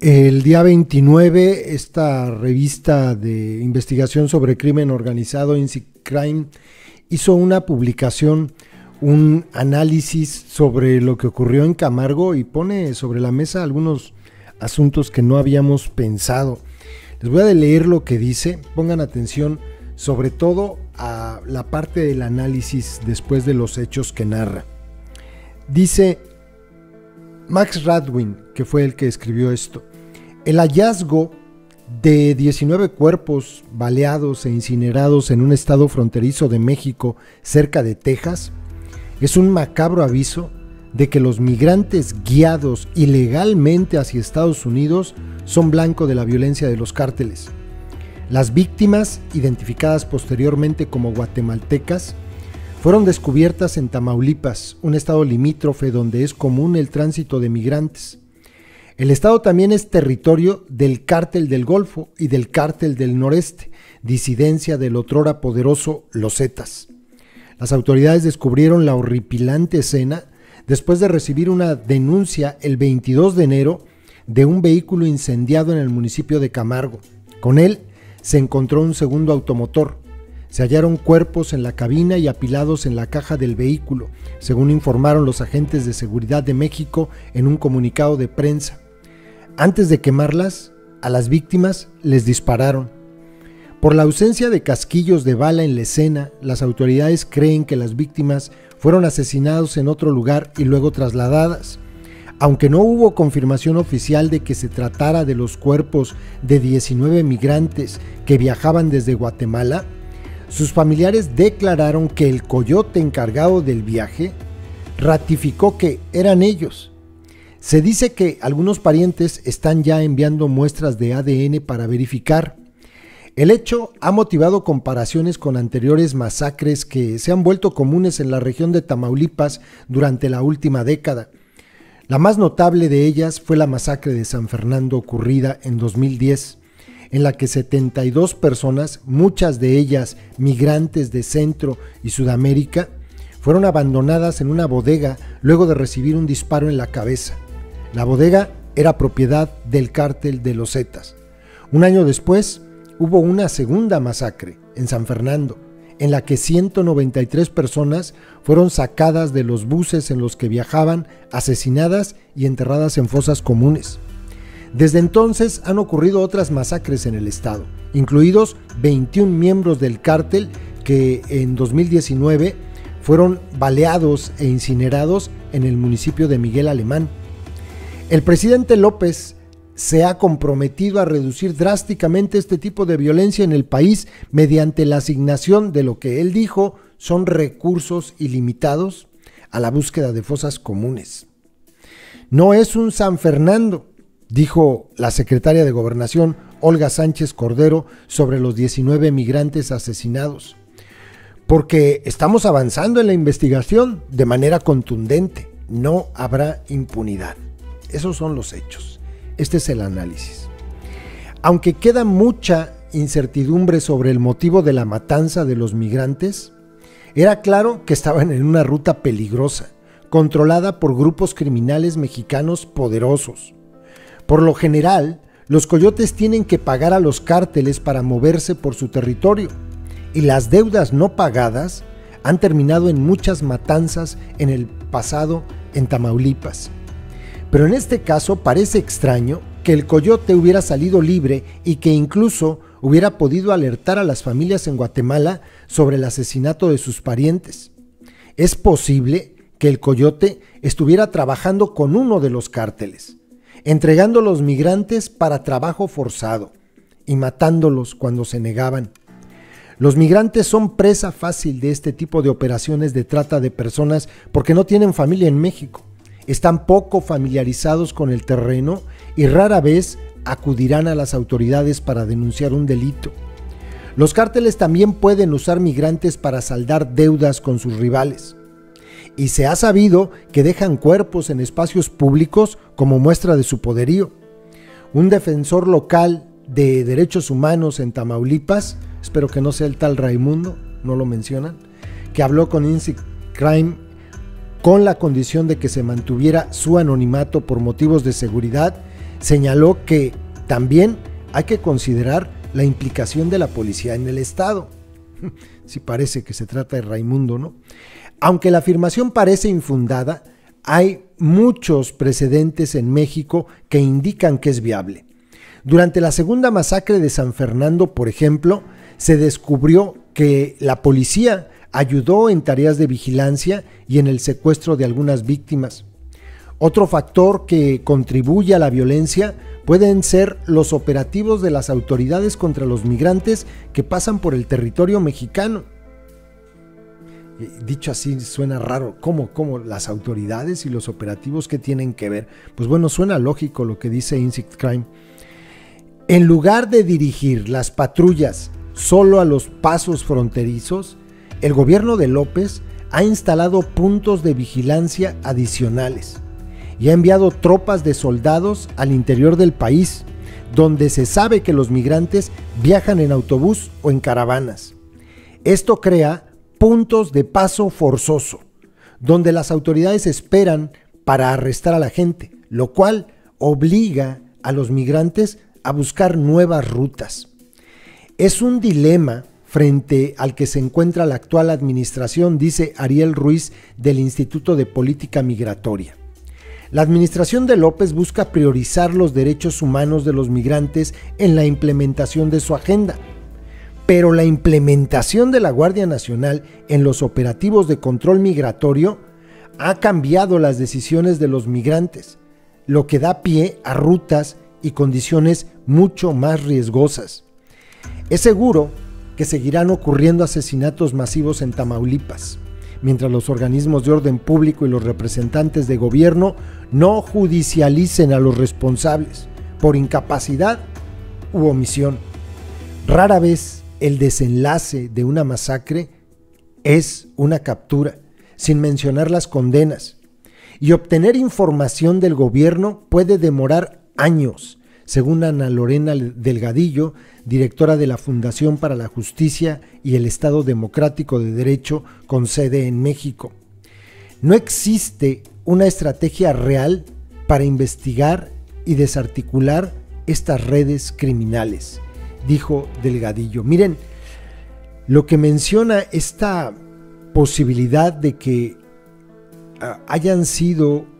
El día 29, esta revista de investigación sobre crimen organizado, Inside Crime, hizo una publicación, un análisis sobre lo que ocurrió en Camargo y pone sobre la mesa algunos asuntos que no habíamos pensado. Les voy a leer lo que dice, pongan atención sobre todo a la parte del análisis después de los hechos que narra. Dice Max Radwin, que fue el que escribió esto: el hallazgo de 19 cuerpos baleados e incinerados en un estado fronterizo de México cerca de Texas es un macabro aviso de que los migrantes guiados ilegalmente hacia Estados Unidos son blanco de la violencia de los cárteles. Las víctimas, identificadas posteriormente como guatemaltecas, fueron descubiertas en Tamaulipas, un estado limítrofe donde es común el tránsito de migrantes. El estado también es territorio del Cártel del Golfo y del Cártel del Noreste, disidencia del otrora poderoso Los Zetas. Las autoridades descubrieron la horripilante escena después de recibir una denuncia el 22 de enero de un vehículo incendiado en el municipio de Camargo. Con él se encontró un segundo automotor. Se hallaron cuerpos en la cabina y apilados en la caja del vehículo, según informaron los agentes de seguridad de México en un comunicado de prensa. Antes de quemarlas, a las víctimas les dispararon. Por la ausencia de casquillos de bala en la escena, las autoridades creen que las víctimas fueron asesinadas en otro lugar y luego trasladadas. Aunque no hubo confirmación oficial de que se tratara de los cuerpos de 19 migrantes que viajaban desde Guatemala, sus familiares declararon que el coyote encargado del viaje ratificó que eran ellos. Se dice que algunos parientes están ya enviando muestras de ADN para verificar. El hecho ha motivado comparaciones con anteriores masacres que se han vuelto comunes en la región de Tamaulipas durante la última década. La más notable de ellas fue la masacre de San Fernando ocurrida en 2010, en la que 72 personas, muchas de ellas migrantes de Centro y Sudamérica, fueron abandonadas en una bodega luego de recibir un disparo en la cabeza. La bodega era propiedad del Cártel de los Zetas. Un año después, hubo una segunda masacre en San Fernando, en la que 193 personas fueron sacadas de los buses en los que viajaban, asesinadas y enterradas en fosas comunes. Desde entonces han ocurrido otras masacres en el estado, incluidos 21 miembros del cártel que en 2019 fueron baleados e incinerados en el municipio de Miguel Alemán. El presidente López se ha comprometido a reducir drásticamente este tipo de violencia en el país mediante la asignación de lo que él dijo son recursos ilimitados a la búsqueda de fosas comunes. No es un San Fernando, dijo la secretaria de Gobernación, Olga Sánchez Cordero, sobre los 19 migrantes asesinados, porque estamos avanzando en la investigación de manera contundente. No habrá impunidad. Esos son los hechos. Este es el análisis. Aunque queda mucha incertidumbre sobre el motivo de la matanza de los migrantes, era claro que estaban en una ruta peligrosa, controlada por grupos criminales mexicanos poderosos. Por lo general, los coyotes tienen que pagar a los cárteles para moverse por su territorio, y las deudas no pagadas han terminado en muchas matanzas en el pasado en Tamaulipas. Pero en este caso parece extraño que el coyote hubiera salido libre y que incluso hubiera podido alertar a las familias en Guatemala sobre el asesinato de sus parientes. Es posible que el coyote estuviera trabajando con uno de los cárteles, entregando a los migrantes para trabajo forzado y matándolos cuando se negaban. Los migrantes son presa fácil de este tipo de operaciones de trata de personas porque no tienen familia en México. Están poco familiarizados con el terreno y rara vez acudirán a las autoridades para denunciar un delito. Los cárteles también pueden usar migrantes para saldar deudas con sus rivales. Y se ha sabido que dejan cuerpos en espacios públicos como muestra de su poderío. Un defensor local de derechos humanos en Tamaulipas, espero que no sea el tal Raimundo, no lo mencionan, que habló con Inside Crime con la condición de que se mantuviera su anonimato por motivos de seguridad, señaló que también hay que considerar la implicación de la policía en el Estado. Sí parece que se trata de Raimundo, ¿no? Aunque la afirmación parece infundada, hay muchos precedentes en México que indican que es viable. Durante la segunda masacre de San Fernando, por ejemplo, se descubrió que la policía ayudó en tareas de vigilancia y en el secuestro de algunas víctimas. Otro factor que contribuye a la violencia pueden ser los operativos de las autoridades contra los migrantes que pasan por el territorio mexicano. Dicho así suena raro, ¿cómo las autoridades y los operativos qué tienen que ver? Pues bueno, suena lógico lo que dice Insect Crime. En lugar de dirigir las patrullas solo a los pasos fronterizos, el gobierno de López ha instalado puntos de vigilancia adicionales y ha enviado tropas de soldados al interior del país, donde se sabe que los migrantes viajan en autobús o en caravanas. Esto crea puntos de paso forzoso, donde las autoridades esperan para arrestar a la gente, lo cual obliga a los migrantes a buscar nuevas rutas. Es un dilema frente al que se encuentra la actual administración, dice Ariel Ruiz del Instituto de Política Migratoria. La administración de López busca priorizar los derechos humanos de los migrantes en la implementación de su agenda, pero la implementación de la Guardia Nacional en los operativos de control migratorio ha cambiado las decisiones de los migrantes, lo que da pie a rutas y condiciones mucho más riesgosas. Es seguro que seguirán ocurriendo asesinatos masivos en Tamaulipas, mientras los organismos de orden público y los representantes de gobierno no judicialicen a los responsables por incapacidad u omisión. Rara vez el desenlace de una masacre es una captura, sin mencionar las condenas, y obtener información del gobierno puede demorar años, según Ana Lorena Delgadillo, directora de la Fundación para la Justicia y el Estado Democrático de Derecho con sede en México. No existe una estrategia real para investigar y desarticular estas redes criminales, dijo Delgadillo. Miren, lo que menciona esta posibilidad de que hayan sido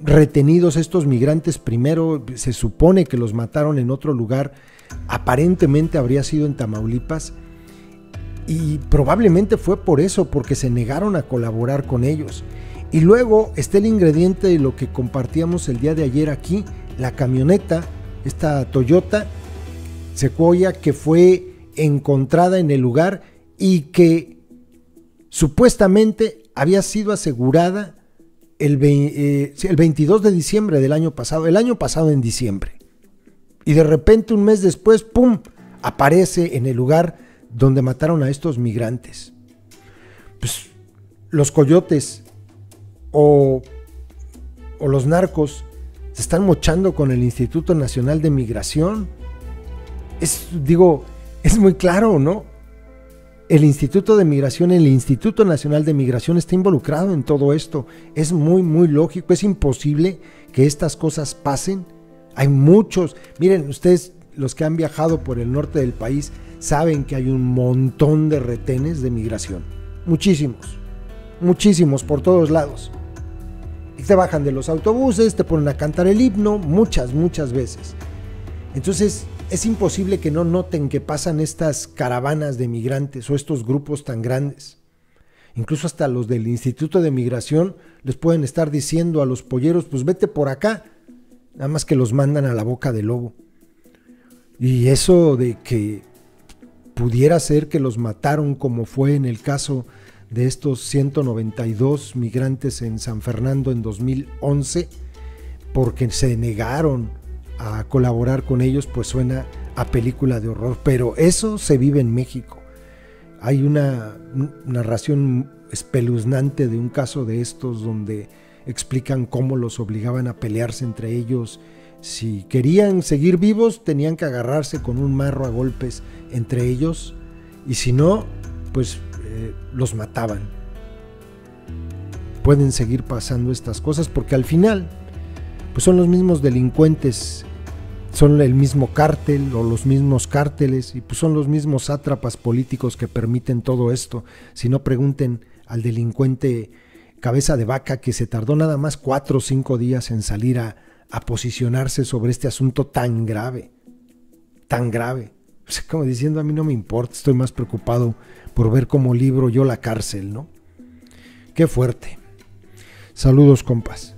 retenidos estos migrantes, primero se supone que los mataron en otro lugar, aparentemente habría sido en Tamaulipas, y probablemente fue por eso, porque se negaron a colaborar con ellos. Y luego está el ingrediente de lo que compartíamos el día de ayer aquí, la camioneta, esta Toyota Sequoia, que fue encontrada en el lugar y que supuestamente había sido asegurada el 22 de diciembre del año pasado, en diciembre. Y de repente un mes después, ¡pum!, aparece en el lugar donde mataron a estos migrantes. Pues los coyotes o los narcos se están mochando con el Instituto Nacional de Migración. Es muy claro, ¿no? El Instituto de Migración, el Instituto Nacional de Migración está involucrado en todo esto. Es muy, muy lógico. Es imposible que estas cosas pasen. Hay muchos. Miren, ustedes, los que han viajado por el norte del país, saben que hay un montón de retenes de migración. Muchísimos por todos lados. Y te bajan de los autobuses, te ponen a cantar el himno, muchas veces. Entonces, es imposible que no noten que pasan estas caravanas de migrantes o estos grupos tan grandes. Incluso hasta los del Instituto de Migración les pueden estar diciendo a los polleros, pues vete por acá, nada más que los mandan a la boca del lobo. Y eso de que pudiera ser que los mataron, como fue en el caso de estos 192 migrantes en San Fernando en 2011, porque se negaron a colaborar con ellos, pues suena a película de horror. Pero eso se vive en México. Hay una narración espeluznante de un caso de estos donde explican cómo los obligaban a pelearse entre ellos. Si querían seguir vivos, tenían que agarrarse con un marro a golpes entre ellos, y si no, pues los mataban. Pueden seguir pasando estas cosas porque al final pues son los mismos delincuentes, son el mismo cártel o los mismos cárteles, y pues son los mismos sátrapas políticos que permiten todo esto. Si no, pregunten al delincuente cabeza de vaca que se tardó nada más 4 o 5 días en salir a posicionarse sobre este asunto tan grave, tan grave. O sea, como diciendo, a mí no me importa, estoy más preocupado por ver cómo libro yo la cárcel, ¿no? Qué fuerte. Saludos, compas.